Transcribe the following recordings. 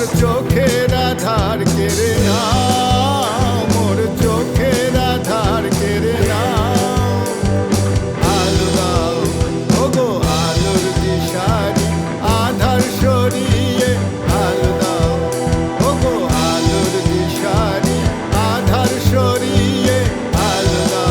মোর চোখের আধার কেড়ে নাও, মোর চোখের আধার কেড়ে নাও। আলো দাও ওগো আলোর দিশারি, আধার সরিয়ে আলো দাও ওগো আলোর দিশারি, আধার সরিয়ে আলো দাও।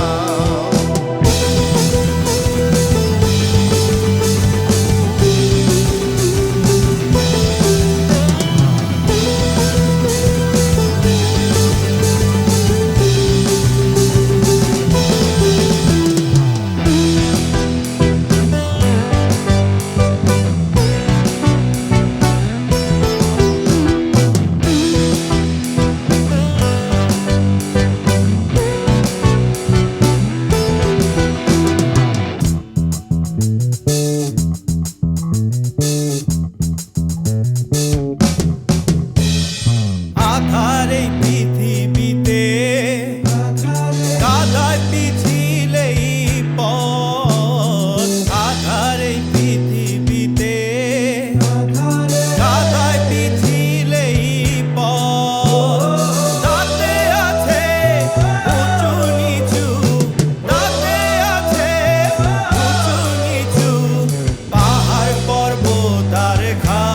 আধার এই পৃথিবীতে কাদায় পিছিলেই পথ, আধার এই পৃথিবীতে কাদায় পিছিলেই পথ। তাতে আছে উঁচু নিচু, তাতে আছে উঁচু নিচু, পাহাড় পর্বত আর ঘাট।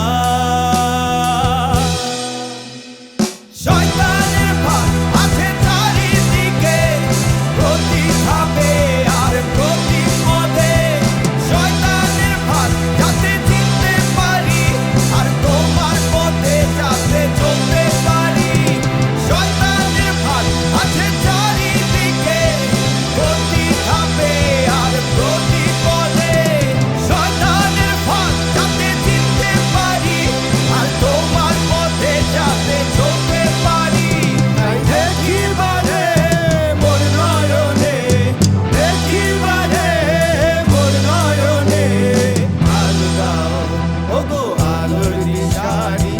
শয়তানের ভাগ আছে চারিদিকে, প্রতি ধাপে আর প্রতি পদে। শয়তানের ভাগ যাতে চিনতে পারি, আর তোমার পথে যাতে চলতে পারি। শয়তানের ভাগ আছে চারিদিকে, প্রতি ধাপে আর প্রতি পদে। শয়তানের ভাগ যাতে চিনতে পারি, আর তোমার পথে যাতে চলতে পারি। তাই দেখিবারে মোর নয়নে, দেখিবারে মোর নয়নে আলো দাও ওগো আলোর দিশারি,